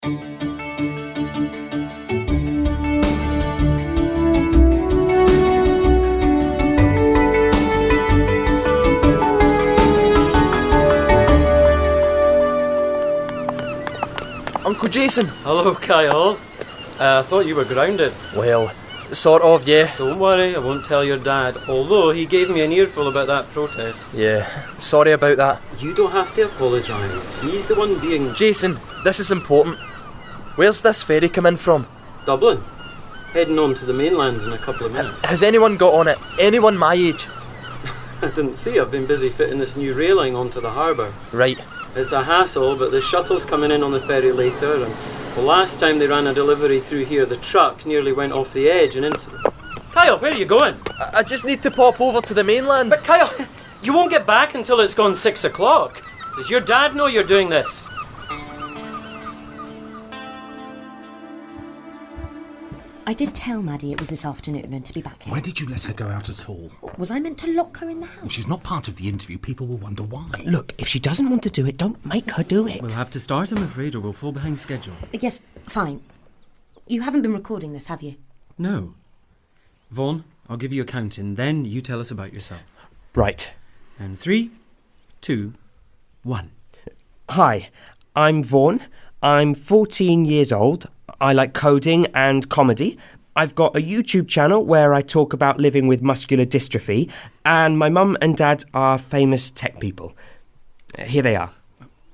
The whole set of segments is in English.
Uncle Jason! Hello, Kyle. I thought you were grounded. Well, sort of, yeah. Don't worry, I won't tell your dad, although he gave me an earful about that protest. Yeah, sorry about that. You don't have to apologise. He's the one being... Jason, this is important. Where's this ferry coming from? Dublin. Heading on to the mainland in a couple of minutes. Has anyone got on it? Anyone my age? I didn't see. I've been busy fitting this new railing onto the harbour. Right. It's a hassle, but the shuttle's coming in on the ferry later, and the last time they ran a delivery through here, the truck nearly went off the edge and into the... Kyle, where are you going? I just need to pop over to the mainland. But Kyle, you won't get back until it's gone 6 o'clock. Does your dad know you're doing this? I did tell Maddie it was this afternoon and to be back here. Why did you let her go out at all? Was I meant to lock her in the house? Well, she's not part of the interview. People will wonder why. Look, if she doesn't want to do it, don't make her do it. We'll have to start, I'm afraid, or we'll fall behind schedule. Yes, fine. You haven't been recording this, have you? No. Vaughn, I'll give you a count in, then you tell us about yourself. Right. And 3, 2, 1. Hi, I'm Vaughn. I'm 14 years old. I like coding and comedy. I've got a YouTube channel where I talk about living with muscular dystrophy, and my mum and dad are famous tech people. Here they are.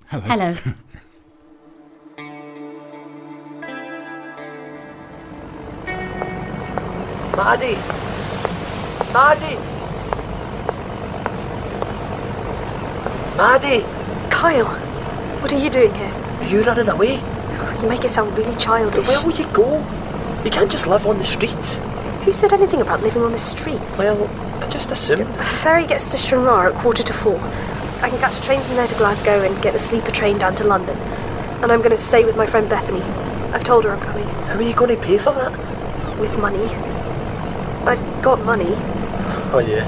Hello. Hello. Maddie! Maddie! Maddie! Kyle, what are you doing here? Are you running away? You make it sound really childish. Where will you go? You can't just live on the streets. Who said anything about living on the streets? Well, I just assumed. The ferry gets to Stranraer at 4:45. I can catch a train from there to Glasgow and get the sleeper train down to London. And I'm going to stay with my friend Bethany. I've told her I'm coming. How are you going to pay for that? With money. I've got money. Oh, yeah.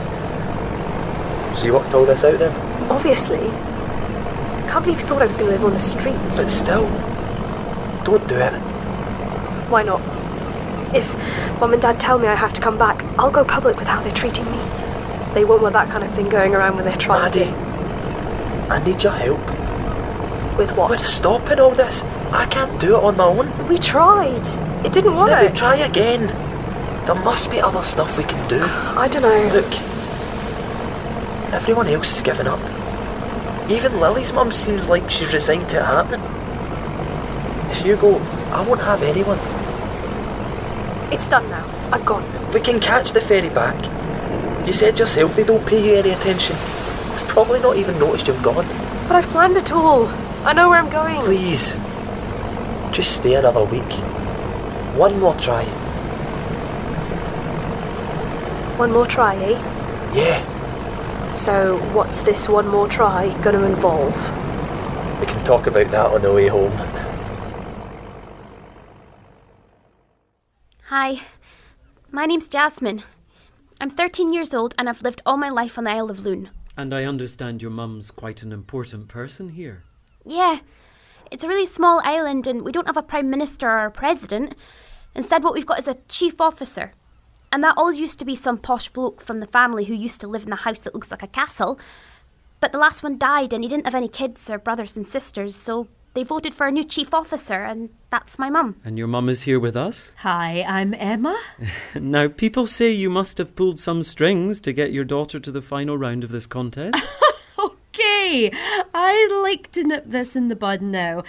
So you worked all this out then? Obviously. I can't believe you thought I was going to live on the streets. But still, don't do it. Why not? If Mum and Dad tell me I have to come back, I'll go public with how they're treating me. They won't want that kind of thing going around when they're trying Maddie, I need your help. With what? With stopping all this. I can't do it on my own. We tried. It didn't work. Then we try again. There must be other stuff we can do. I don't know. Look, everyone else is giving up. Even Lily's mum seems like she's resigned to it happening. If you go, I won't have anyone. It's done now. I've gone. We can catch the ferry back. You said yourself they don't pay you any attention. They've probably not even noticed you've gone. But I've planned it all. I know where I'm going. Please, just stay another week. One more try. One more try, eh? Yeah, So, what's this one more try going to involve? we can talk about that on the way home. Hi, my name's Jasmine. I'm 13 years old and I've lived all my life on the Isle of Loon. And I understand your mum's quite an important person here. Yeah, it's a really small island and we don't have a Prime Minister or a President. Instead, what we've got is a Chief Officer. And that all used to be some posh bloke from the family who used to live in the house that looks like a castle. But the last one died and he didn't have any kids or brothers and sisters, so they voted for a new Chief Officer, and that's my mum. And your mum is here with us? Hi, I'm Emma. Now, people say you must have pulled some strings to get your daughter to the final round of this contest. Okay, I like to nip this in the bud now.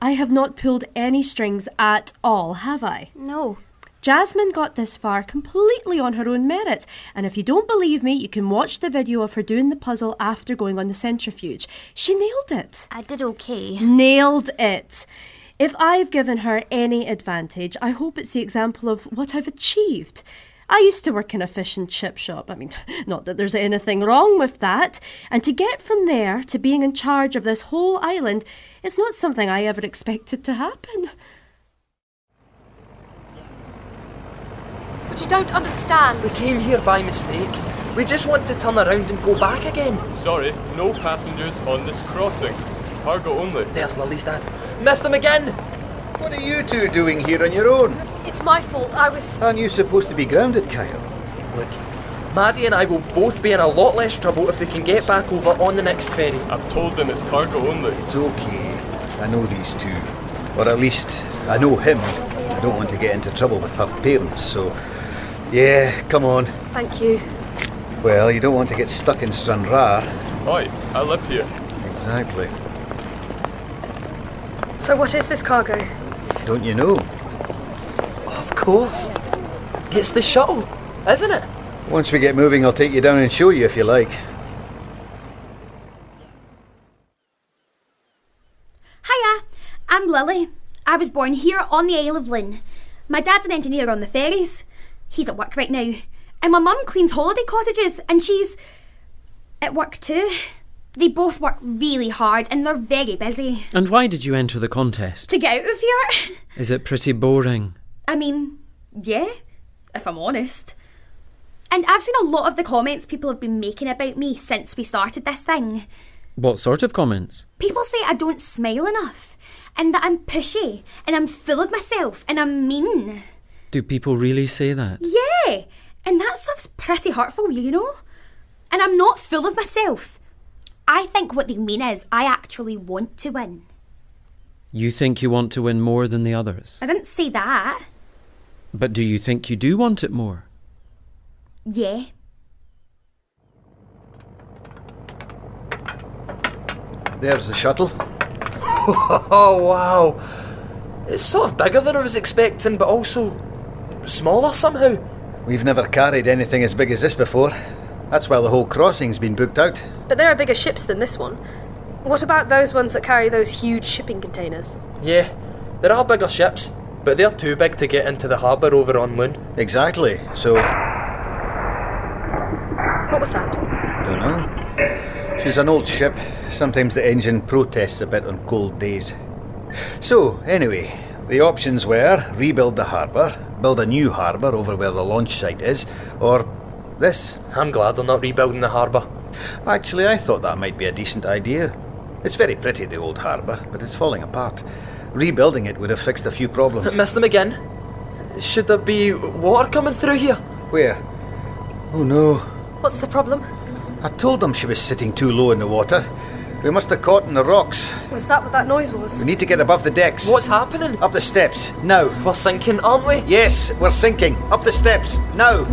I have not pulled any strings at all, have I? No. Jasmine got this far completely on her own merits, and if you don't believe me, you can watch the video of her doing the puzzle after going on the centrifuge. She nailed it. I did okay. Nailed it. If I've given her any advantage, I hope it's the example of what I've achieved. I used to work in a fish and chip shop. I mean, not that there's anything wrong with that. And to get from there to being in charge of this whole island is not something I ever expected to happen. But you don't understand. We came here by mistake. We just want to turn around and go back again. Sorry, no passengers on this crossing. Cargo only. There's Lily's dad. Missed him again! What are you two doing here on your own? It's my fault. I was... Aren't you supposed to be grounded, Kyle? Look, Maddie and I will both be in a lot less trouble if we can get back over on the next ferry. I've told them it's cargo only. It's okay. I know these two. Or at least, I know him. I don't want to get into trouble with her parents, so... Yeah, come on. Thank you. Well, you don't want to get stuck in Stranraer. Right, I live here. Exactly. So what is this cargo? Don't you know? Of course. It's the shuttle, isn't it? Once we get moving, I'll take you down and show you if you like. Hiya, I'm Lily. I was born here on the Isle of Lynn. My dad's an engineer on the ferries. He's at work right now. And my mum cleans holiday cottages, and she's at work too. They both work really hard and they're very busy. And why did you enter the contest? To get out of here? Is it pretty boring? I mean, yeah, if I'm honest. And I've seen a lot of the comments people have been making about me since we started this thing. What sort of comments? People say I don't smile enough, and that I'm pushy, and I'm full of myself, and I'm mean. Do people really say that? Yeah, and that stuff's pretty hurtful, you know? And I'm not full of myself. I think what they mean is I actually want to win. You think you want to win more than the others? I didn't say that. But do you think you do want it more? Yeah. There's the shuttle. Oh, wow. It's sort of bigger than I was expecting, but also smaller somehow. We've never carried anything as big as this before. That's why the whole crossing's been booked out. But there are bigger ships than this one. What about those ones that carry those huge shipping containers? Yeah, there are bigger ships, but they're too big to get into the harbour over on Loon. Exactly, so... What was that? Don't know. She's an old ship. Sometimes the engine protests a bit on cold days. So, anyway, the options were rebuild the harbour, build a new harbour over where the launch site is, or this. I'm glad they're not rebuilding the harbour. Actually, I thought that might be a decent idea. It's very pretty, the old harbour, but it's falling apart. Rebuilding it would have fixed a few problems. Missed them again. Should there be water coming through here? Where? Oh no. What's the problem? I told them she was sitting too low in the water. We must have caught in the rocks. Was that what that noise was? We need to get above the decks. What's happening? Up the steps, now. We're sinking, aren't we? Yes, we're sinking. Up the steps, now.